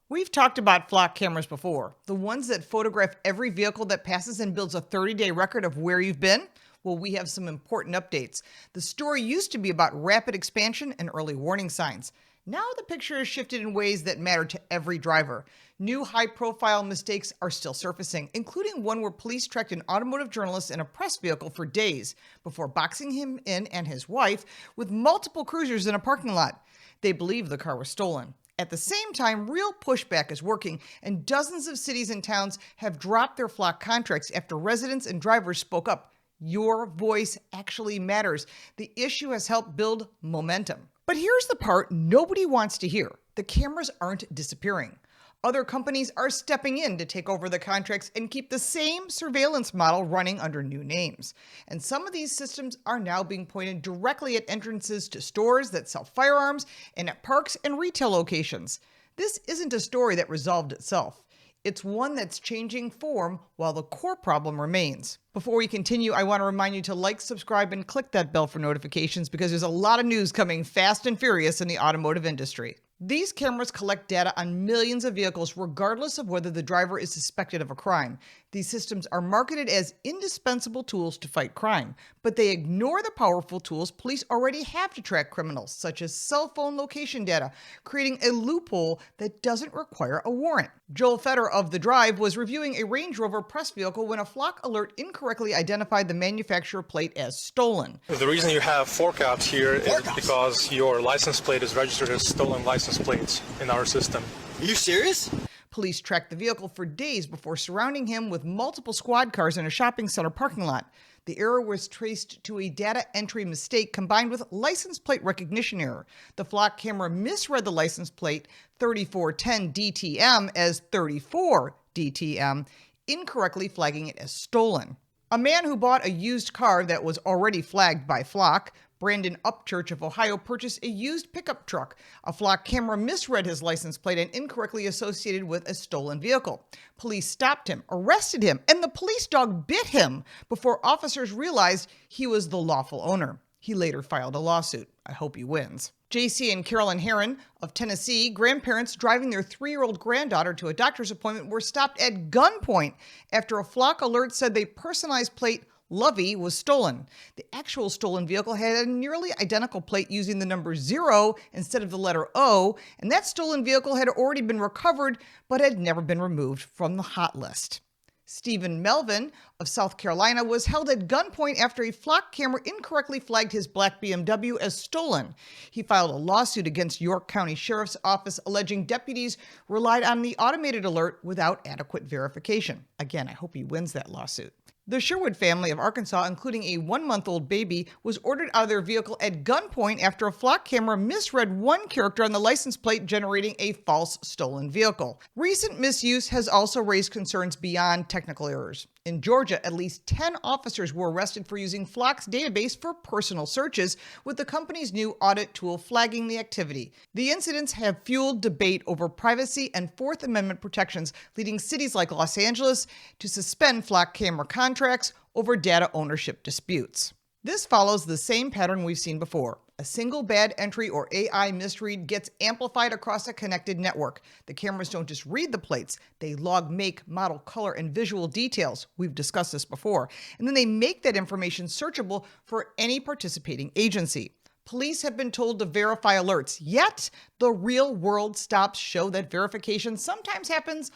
We've talked about flock cameras before, the ones that photograph every vehicle that passes and builds a 30-day record of where you've been. Well, we have some important updates. The story used to be about rapid expansion and early warning signs. Now the picture has shifted in ways that matter to every driver. New high-profile mistakes are still surfacing, including one where police tracked an automotive journalist in a press vehicle for days before boxing him in and his wife with multiple cruisers in a parking lot. They believe the car was stolen. At the same time, real pushback is working, and dozens of cities and towns have dropped their flock contracts after residents and drivers spoke up. Your voice actually matters. The issue has helped build momentum. But here's the part nobody wants to hear. The cameras aren't disappearing. Other companies are stepping in to take over the contracts and keep the same surveillance model running under new names. And some of these systems are now being pointed directly at entrances to stores that sell firearms and at parks and retail locations. This isn't a story that resolved itself. It's one that's changing form while the core problem remains. Before we continue, I want to remind you to like, subscribe, and click that bell for notifications because there's a lot of news coming fast and furious in the automotive industry. These cameras collect data on millions of vehicles regardless of whether the driver is suspected of a crime. These systems are marketed as indispensable tools to fight crime, but they ignore the powerful tools police already have to track criminals, such as cell phone location data, creating a loophole that doesn't require a warrant. Joel Fetter of The Drive was reviewing a Range Rover press vehicle when a flock alert incorrectly identified the manufacturer plate as stolen. The reason you have four caps here is because your license plate is registered as stolen license plates in our system. Are you serious? Police tracked the vehicle for days before surrounding him with multiple squad cars in a shopping center parking lot. The error was traced to a data entry mistake combined with license plate recognition error. The flock camera misread the license plate 3410 DTM as 34 DTM, incorrectly flagging it as stolen. A man who bought a used car that was already flagged by Flock, Brandon Upchurch of Ohio, purchased a used pickup truck. A Flock camera misread his license plate and incorrectly associated with a stolen vehicle. Police stopped him, arrested him, and the police dog bit him before officers realized he was the lawful owner. He later filed a lawsuit. I hope he wins. JC and Carolyn Herron of Tennessee, grandparents driving their 3-year-old granddaughter to a doctor's appointment, were stopped at gunpoint after a flock alert said their personalized plate Lovey was stolen. The actual stolen vehicle had a nearly identical plate using the number 0 instead of the letter O, and that stolen vehicle had already been recovered but had never been removed from the hot list. Stephen Melvin of South Carolina was held at gunpoint after a flock camera incorrectly flagged his black BMW as stolen. He filed a lawsuit against York County Sheriff's Office alleging deputies relied on the automated alert without adequate verification. Again, I hope he wins that lawsuit. The Sherwood family of Arkansas, including a 1-month-old baby, was ordered out of their vehicle at gunpoint after a flock camera misread one character on the license plate, generating a false stolen vehicle. Recent misuse has also raised concerns beyond technical errors. In Georgia, at least 10 officers were arrested for using Flock's database for personal searches, with the company's new audit tool flagging the activity. The incidents have fueled debate over privacy and Fourth Amendment protections, leading cities like Los Angeles to suspend Flock camera contracts over data ownership disputes. This follows the same pattern we've seen before. A single bad entry or AI misread gets amplified across a connected network. The cameras don't just read the plates, they log make, model, color, and visual details. We've discussed this before. And then they make that information searchable for any participating agency. Police have been told to verify alerts, yet the real-world stops show that verification sometimes happens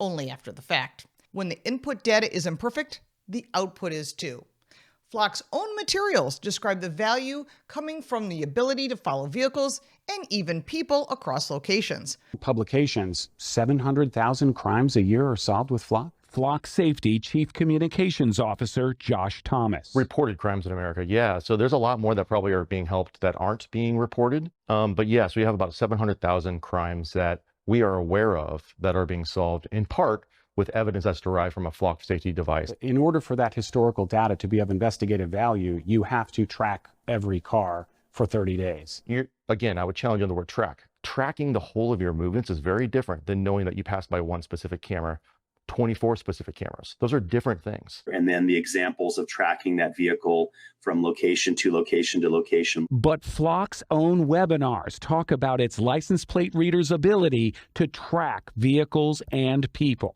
only after the fact. When the input data is imperfect, the output is too. Flock's own materials describe the value coming from the ability to follow vehicles and even people across locations. Publications, 700,000 crimes a year are solved with Flock. Flock Safety Chief Communications Officer Josh Thomas. Reported crimes in America, yeah. So there's a lot more that probably are being helped that aren't being reported. But yes, we have about 700,000 crimes that we are aware of that are being solved in part with evidence that's derived from a Flock safety device. In order for that historical data to be of investigative value, you have to track every car for 30 days. Again, I would challenge you on the word track. Tracking the whole of your movements is very different than knowing that you passed by one specific camera 24 specific cameras. Those are different things. And then the examples of tracking that vehicle from location to location to location. But Flock's own webinars talk about its license plate reader's ability to track vehicles and people.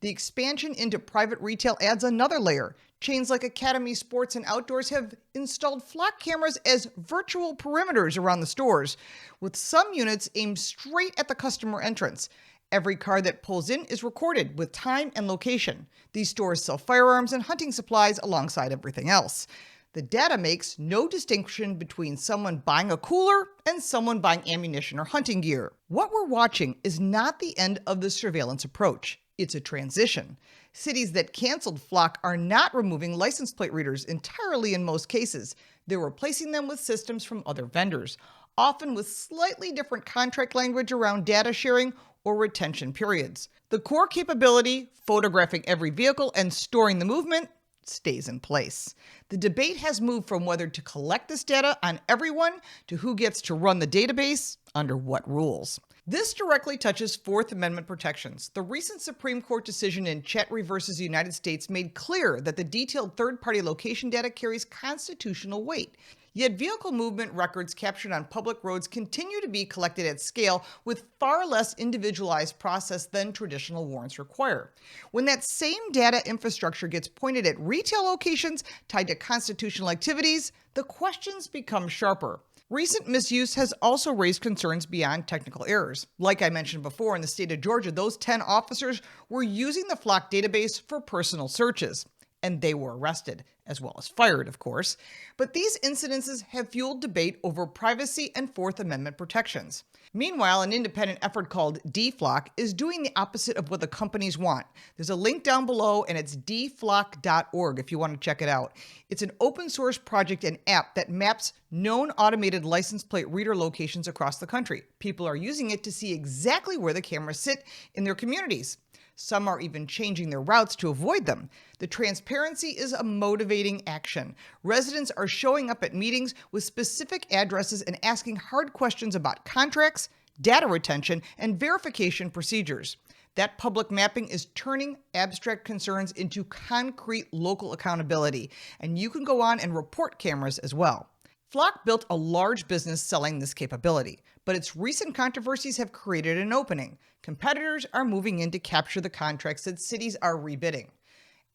The expansion into private retail adds another layer. Chains like Academy Sports and Outdoors have installed Flock cameras as virtual perimeters around the stores, with some units aimed straight at the customer entrance. Every car that pulls in is recorded with time and location. These stores sell firearms and hunting supplies alongside everything else. The data makes no distinction between someone buying a cooler and someone buying ammunition or hunting gear. What we're watching is not the end of the surveillance approach. It's a transition. Cities that canceled Flock are not removing license plate readers entirely in most cases. They're replacing them with systems from other vendors, often with slightly different contract language around data sharing or retention periods. The core capability, photographing every vehicle and storing the movement, stays in place. The debate has moved from whether to collect this data on everyone to who gets to run the database under what rules. This directly touches Fourth Amendment protections. The recent Supreme Court decision in Chetry versus United States made clear that the detailed third-party location data carries constitutional weight. Yet vehicle movement records captured on public roads continue to be collected at scale with far less individualized process than traditional warrants require. When that same data infrastructure gets pointed at retail locations tied to constitutional activities, the questions become sharper. Recent misuse has also raised concerns beyond technical errors. Like I mentioned before, in the state of Georgia, those 10 officers were using the Flock database for personal searches, and they were arrested, as well as fired, of course. But these incidences have fueled debate over privacy and Fourth Amendment protections. Meanwhile, an independent effort called DFlock is doing the opposite of what the companies want. There's a link down below, and it's dflock.org if you want to check it out. It's an open source project and app that maps known automated license plate reader locations across the country. People are using it to see exactly where the cameras sit in their communities. Some are even changing their routes to avoid them. The transparency is a motivating action. Residents are showing up at meetings with specific addresses and asking hard questions about contracts, data retention, and verification procedures. That public mapping is turning abstract concerns into concrete local accountability, and you can go on and report cameras as well. Flock built a large business selling this capability, but its recent controversies have created an opening. Competitors are moving in to capture the contracts that cities are rebidding.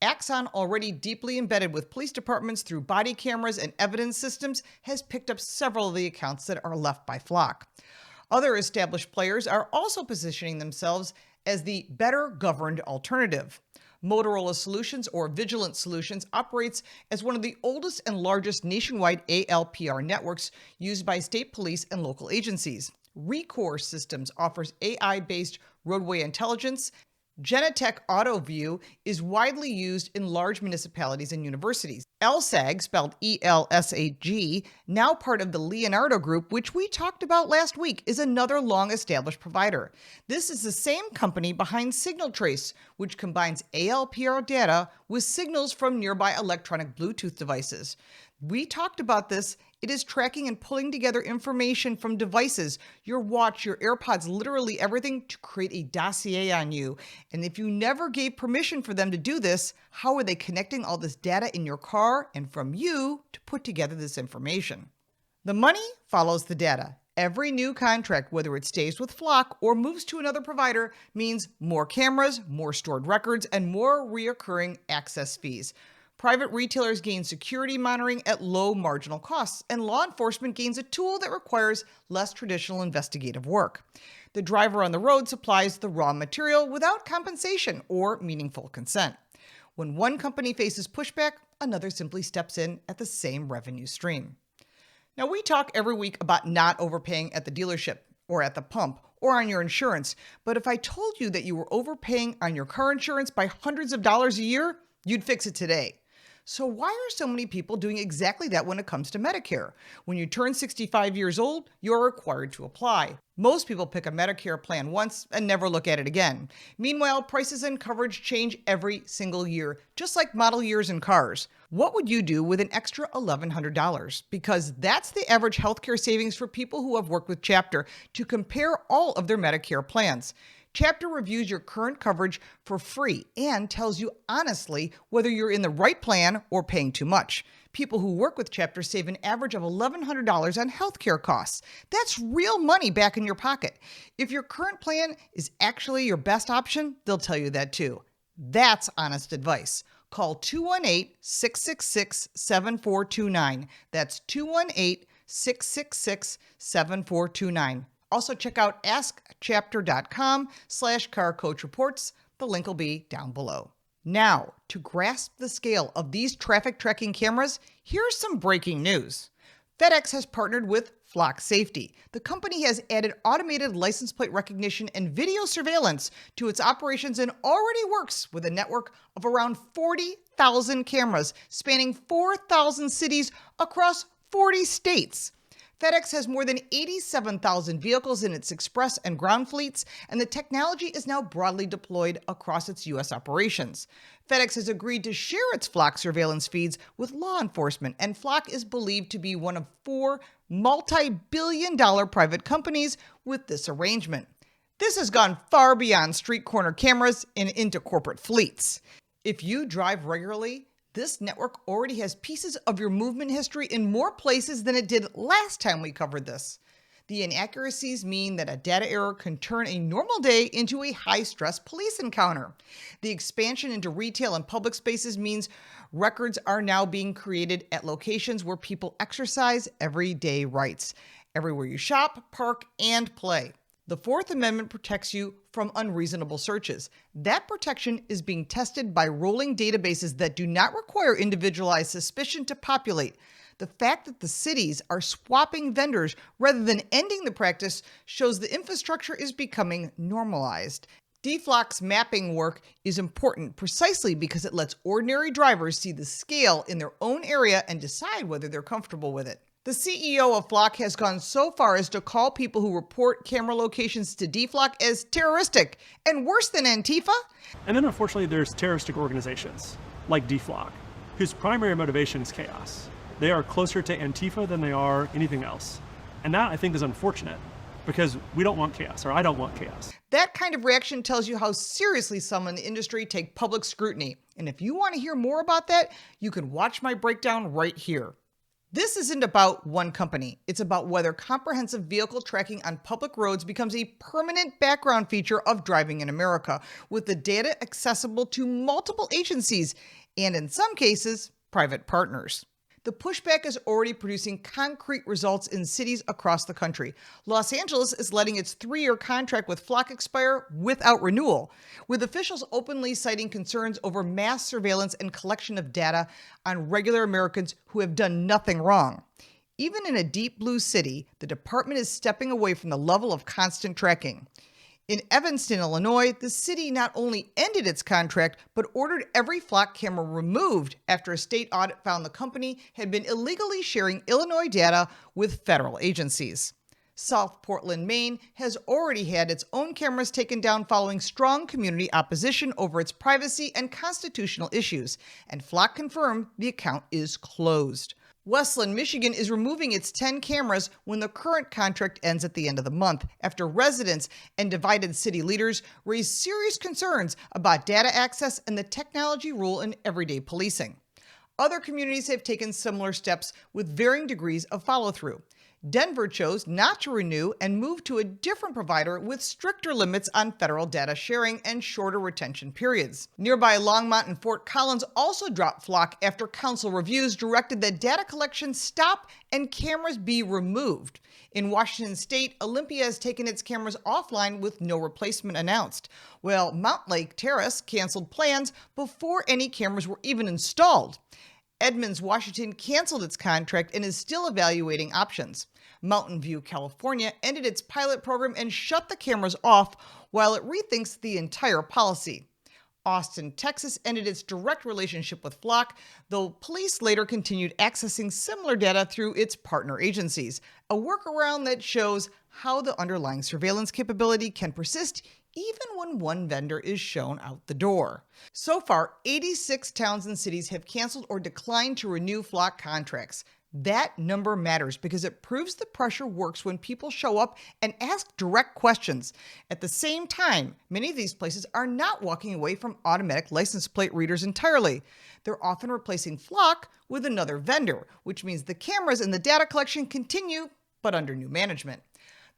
Axon, already deeply embedded with police departments through body cameras and evidence systems, has picked up several of the accounts that are left by Flock. Other established players are also positioning themselves as the better governed alternative. Motorola Solutions, or Vigilant Solutions, operates as one of the oldest and largest nationwide ALPR networks used by state police and local agencies. Recourse Systems offers AI-based roadway intelligence. Genetec AutoView is widely used in large municipalities and universities. LSAG, spelled ELSAG, now part of the Leonardo Group, which we talked about last week, is another long-established provider. This is the same company behind SignalTrace, which combines ALPR data with signals from nearby electronic Bluetooth devices. We talked about this. It is tracking and pulling together information from devices, your watch, your AirPods, literally everything, to create a dossier on you. And if you never gave permission for them to do this, how are they connecting all this data in your car and from you to put together this information? The money follows the data. Every new contract, whether it stays with Flock or moves to another provider, means more cameras, more stored records, and more reoccurring access fees. Private retailers gain security monitoring at low marginal costs, and law enforcement gains a tool that requires less traditional investigative work. The driver on the road supplies the raw material without compensation or meaningful consent. When one company faces pushback, another simply steps in at the same revenue stream. Now, we talk every week about not overpaying at the dealership or at the pump or on your insurance, but if I told you that you were overpaying on your car insurance by hundreds of dollars a year, you'd fix it today. So why are so many people doing exactly that when it comes to Medicare? When you turn 65 years old, you're required to apply. Most people pick a Medicare plan once and never look at it again. Meanwhile, prices and coverage change every single year, just like model years in cars. What would you do with an extra $1,100? Because that's the average healthcare savings for people who have worked with Chapter to compare all of their Medicare plans. Chapter reviews your current coverage for free and tells you honestly whether you're in the right plan or paying too much. People who work with Chapter save an average of $1,100 on healthcare costs. That's real money back in your pocket. If your current plan is actually your best option, they'll tell you that too. That's honest advice. Call 218-666-7429. That's 218-666-7429. Also check out askchapter.com/carcoachreports. The link will be down below. Now, to grasp the scale of these traffic tracking cameras, here's some breaking news. FedEx has partnered with Flock Safety. The company has added automated license plate recognition and video surveillance to its operations and already works with a network of around 40,000 cameras spanning 4,000 cities across 40 states. FedEx has more than 87,000 vehicles in its express and ground fleets, and the technology is now broadly deployed across its U.S. operations. FedEx has agreed to share its Flock surveillance feeds with law enforcement, and Flock is believed to be one of 4 multi-billion-dollar private companies with this arrangement. This has gone far beyond street corner cameras and into corporate fleets. If you drive regularly, this network already has pieces of your movement history in more places than it did last time we covered this. The inaccuracies mean that a data error can turn a normal day into a high-stress police encounter. The expansion into retail and public spaces means records are now being created at locations where people exercise everyday rights, everywhere you shop, park, and play. The Fourth Amendment protects you from unreasonable searches. That protection is being tested by rolling databases that do not require individualized suspicion to populate. The fact that the cities are swapping vendors rather than ending the practice shows the infrastructure is becoming normalized. DFLOC's mapping work is important precisely because it lets ordinary drivers see the scale in their own area and decide whether they're comfortable with it. The CEO of Flock has gone so far as to call people who report camera locations to DFLOC as terroristic and worse than Antifa. And then unfortunately there's terroristic organizations like DFLOC, whose primary motivation is chaos. They are closer to Antifa than they are anything else. And that I think is unfortunate because we don't want chaos, or I don't want chaos. That kind of reaction tells you how seriously some in the industry take public scrutiny. And if you want to hear more about that, you can watch my breakdown right here. This isn't about one company. It's about whether comprehensive vehicle tracking on public roads becomes a permanent background feature of driving in America, with the data accessible to multiple agencies and, in some cases, private partners. The Pushback is already producing concrete results in cities across the country. Los Angeles is letting its 3-year contract with Flock expire without renewal, with officials openly citing concerns over mass surveillance and collection of data on regular Americans who have done nothing wrong. Even in a deep blue city, the department is stepping away from the level of constant tracking. In Evanston, Illinois, the city not only ended its contract, but ordered every Flock camera removed after a state audit found the company had been illegally sharing Illinois data with federal agencies. South Portland, Maine has already had its own cameras taken down following strong community opposition over its privacy and constitutional issues, and Flock confirmed the account is closed. Westland, Michigan is removing its 10 cameras when the current contract ends at the end of the month, after residents and divided city leaders raised serious concerns about data access and the technology role in everyday policing. Other communities have taken similar steps with varying degrees of follow-through. Denver chose not to renew and moved to a different provider with stricter limits on federal data sharing and shorter retention periods. Nearby Longmont and Fort Collins also dropped Flock after council reviews directed that data collection stop and cameras be removed. In Washington state, Olympia has taken its cameras offline with no replacement announced, while Montlake Terrace canceled plans before any cameras were even installed. Edmonds, Washington canceled its contract and is still evaluating options. Mountain View, California ended its pilot program and shut the cameras off while it rethinks the entire policy. Austin, Texas ended its direct relationship with Flock, though police later continued accessing similar data through its partner agencies, a workaround that shows how the underlying surveillance capability can persist even when one vendor is shown out the door. So far, 86 towns and cities have canceled or declined to renew Flock contracts. That number matters because it proves the pressure works when people show up and ask direct questions. At the same time, many of these places are not walking away from automatic license plate readers entirely. They're often replacing Flock with another vendor, which means the cameras and the data collection continue, but under new management.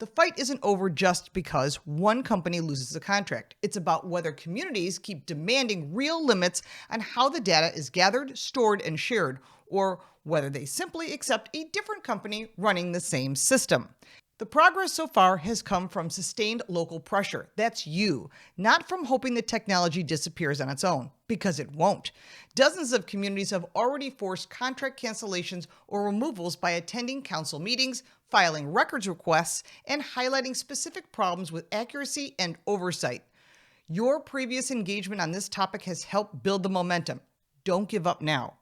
The fight isn't over just because one company loses a contract. It's about whether communities keep demanding real limits on how the data is gathered, stored, and shared, or whether they simply accept a different company running the same system. The progress so far has come from sustained local pressure. That's you, not from hoping the technology disappears on its own, because it won't. Dozens of communities have already forced contract cancellations or removals by attending council meetings, filing records requests, and highlighting specific problems with accuracy and oversight. Your previous engagement on this topic has helped build the momentum. Don't give up now.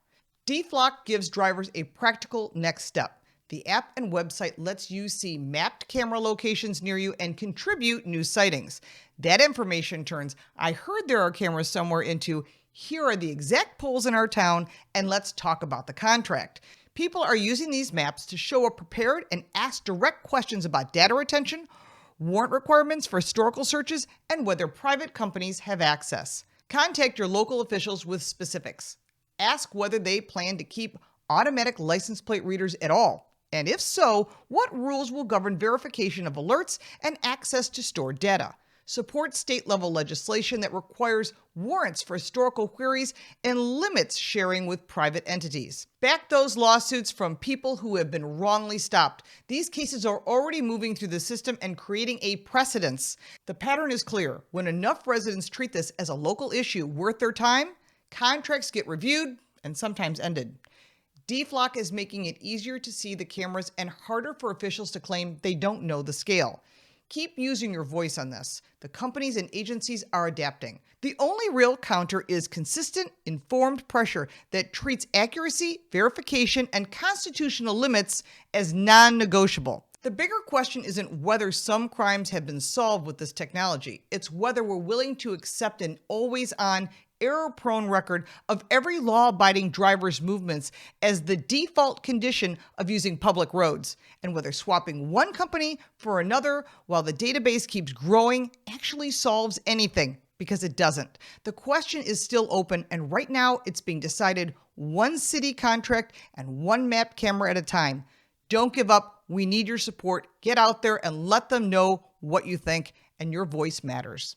DFlock gives drivers a practical next step. The app and website lets you see mapped camera locations near you and contribute new sightings. That information turns, "I heard there are cameras somewhere," into, "Here are the exact poles in our town, and let's talk about the contract." People are using these maps to show up prepared and ask direct questions about data retention, warrant requirements for historical searches, and whether private companies have access. Contact your local officials with specifics. Ask whether they plan to keep automatic license plate readers at all. And if so, what rules will govern verification of alerts and access to stored data? Support state-level legislation that requires warrants for historical queries and limits sharing with private entities. Back those lawsuits from people who have been wrongly stopped. These cases are already moving through the system and creating a precedence. The pattern is clear. When enough residents treat this as a local issue worth their time, contracts get reviewed and sometimes ended. DFlock is making it easier to see the cameras and harder for officials to claim they don't know the scale. Keep using your voice on this. The companies and agencies are adapting. The only real counter is consistent, informed pressure that treats accuracy, verification, and constitutional limits as non-negotiable. The bigger question isn't whether some crimes have been solved with this technology. It's whether we're willing to accept an always-on, error-prone record of every law-abiding driver's movements as the default condition of using public roads, and whether swapping one company for another while the database keeps growing actually solves anything, because it doesn't. The question is still open, and right now it's being decided one city contract and one mapped camera at a time. Don't give up. We need your support. Get out there and let them know what you think, and your voice matters.